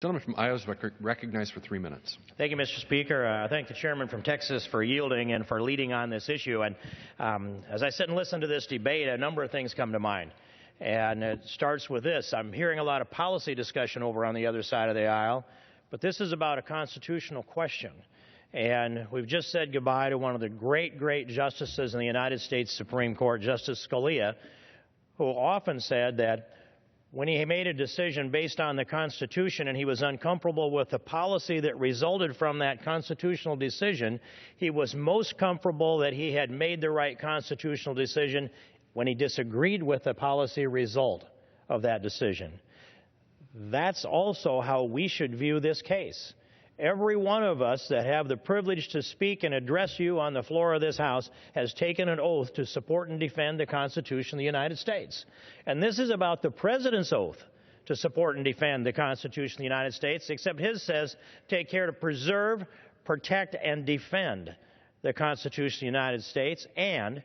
Gentleman from Iowa is recognized for 3 minutes. Thank you, Mr. Speaker. I thank the chairman from Texas for yielding and for leading on this issue. And as I sit and listen to this debate, a number of things come to mind. And it starts with this. I'm hearing a lot of policy discussion over on the other side of the aisle, but this is about a constitutional question. And we've just said goodbye to one of the great justices in the United States Supreme Court, Justice Scalia, who often said that when he made a decision based on the Constitution and he was uncomfortable with the policy that resulted from that constitutional decision, he was most comfortable that he had made the right constitutional decision when he disagreed with the policy result of that decision. That's also how we should view this case. Every one of us that have the privilege to speak and address you on the floor of this House has taken an oath to support and defend the Constitution of the United States. And this is about the President's oath to support and defend the Constitution of the United States, except his says take care to preserve, protect, and defend the Constitution of the United States, and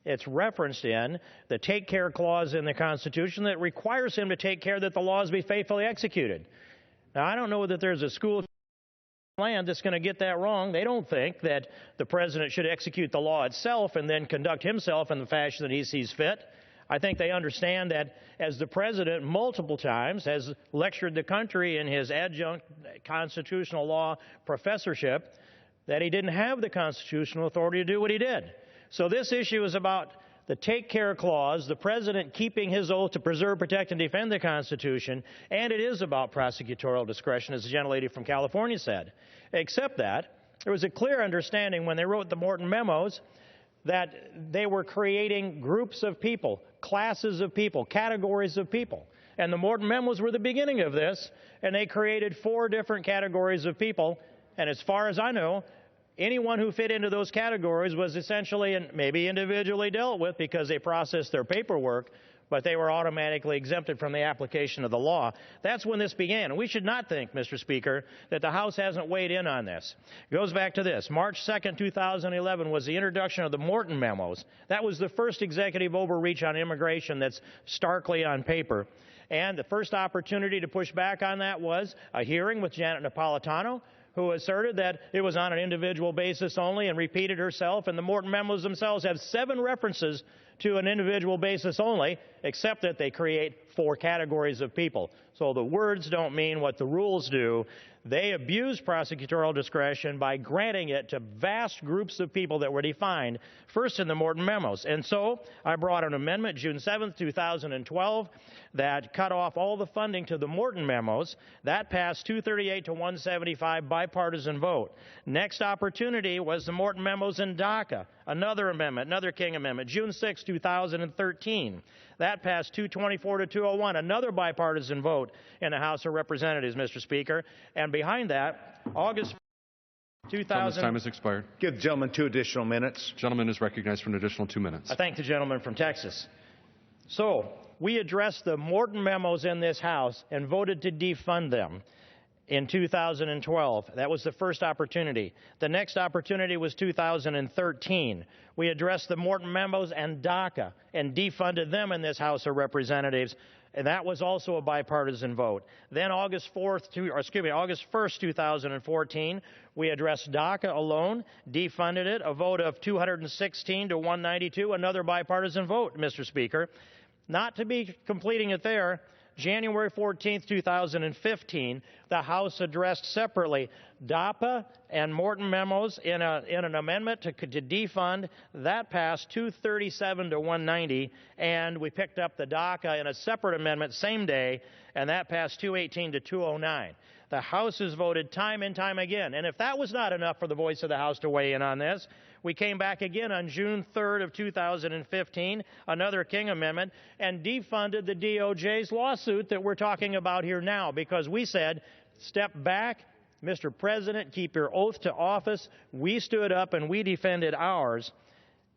it's referenced in the take care clause in the Constitution that requires him to take care that the laws be faithfully executed. Now, I don't know that there's a school land that's going to get that wrong. They don't think that the president should execute the law itself and then conduct himself in the fashion that he sees fit. I think they understand that as the president multiple times has lectured the country in his adjunct constitutional law professorship that he didn't have the constitutional authority to do what he did. So this issue is about the take care clause, the president keeping his oath to preserve, protect, and defend the Constitution, and it is about prosecutorial discretion, as the gentlelady from California said. Except that there was a clear understanding when they wrote the Morton memos that they were creating groups of people, classes of people, categories of people. And the Morton memos were the beginning of this, and they created 4 different categories of people, and as far as I know, anyone who fit into those categories was essentially and maybe individually dealt with because they processed their paperwork, but they were automatically exempted from the application of the law. That's when this began. And we should not think, Mr. Speaker, that the House hasn't weighed in on this. It goes back to this. March 2nd, 2011 was the introduction of the Morton memos. That was the first executive overreach on immigration that's starkly on paper. And the first opportunity to push back on that was a hearing with Janet Napolitano, who asserted that it was on an individual basis only and repeated herself. And the Morton memos themselves have 7 references to an individual basis only, except that they create 4 categories of people. So the words don't mean what the rules do. They abuse prosecutorial discretion by granting it to vast groups of people that were defined first in the Morton memos. And so I brought an amendment June 7th, 2012 that cut off all the funding to the Morton memos. That passed 238 to 175 bipartisan vote. Next opportunity was the Morton memos in DACA, another amendment, another King amendment, June 6, 2013. That passed 224 to 201, another bipartisan vote in the House of Representatives, Mr. Speaker. And behind that, August 2000. Gentleman's time has expired. Give the gentleman 2 additional minutes. Gentleman is recognized for an additional 2 minutes. I thank the gentleman from Texas. So we addressed the Morton memos in this House and voted to defund them in 2012. That was the first opportunity. The next opportunity was 2013. We addressed the Morton memos and DACA and defunded them in this House of Representatives, and that was also a bipartisan vote. Then August 1st, 2014, we addressed DACA alone, defunded it, a vote of 216 to 192, another bipartisan vote, Mr. Speaker. Not to be completing it there, January 14th, 2015, the House addressed separately DAPA and Morton memos in an amendment to defund. That passed 237 to 190, and we picked up the DACA in a separate amendment same day, and that passed 218 to 209. The House has voted time and time again, and if that was not enough for the voice of the House to weigh in on this, we came back again on June 3rd of 2015, another King amendment, and defunded the DOJ's lawsuit that we're talking about here now, because we said, step back, Mr. President, keep your oath to office. We stood up and we defended ours.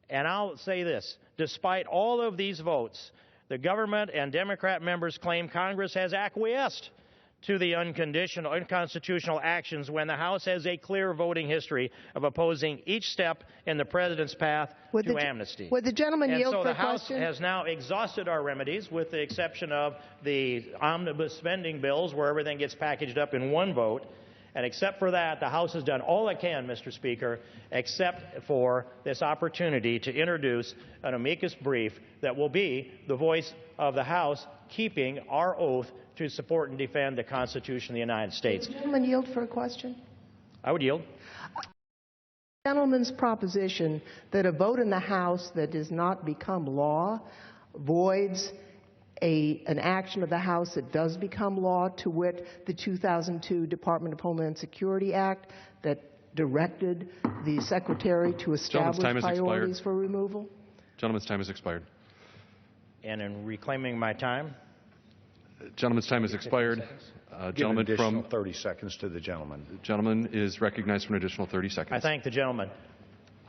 And I'll say this, despite all of these votes, the government and Democrat members claim Congress has acquiesced to the unconstitutional actions when the House has a clear voting history of opposing each step in the President's path to amnesty. Would the gentleman yield so for the a House question? has now exhausted our remedies, with the exception of the omnibus spending bills, where everything gets packaged up in one vote. And except for that, the House has done all it can, Mr. Speaker, except for this opportunity to introduce an amicus brief that will be the voice of the House, keeping our oath to support and defend the Constitution of the United States. Would the gentleman yield for a question? I would yield. The gentleman's proposition that a vote in the House that does not become law voids an action of the House that does become law, to wit, the 2002 Department of Homeland Security Act that directed the Secretary to establish priorities for removal? Gentleman's time has expired. And in reclaiming my time, Gentleman's time has expired. Give an additional 30 seconds to the gentleman. The gentleman is recognized for an additional 30 seconds. I thank the gentleman.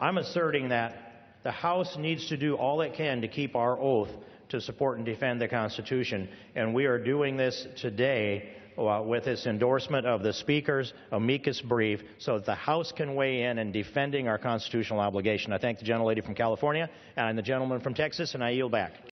I'm asserting that the House needs to do all it can to keep our oath to support and defend the Constitution, and we are doing this today with this endorsement of the Speaker's amicus brief so that the House can weigh in defending our constitutional obligation. I thank the gentlelady from California and the gentleman from Texas, and I yield back.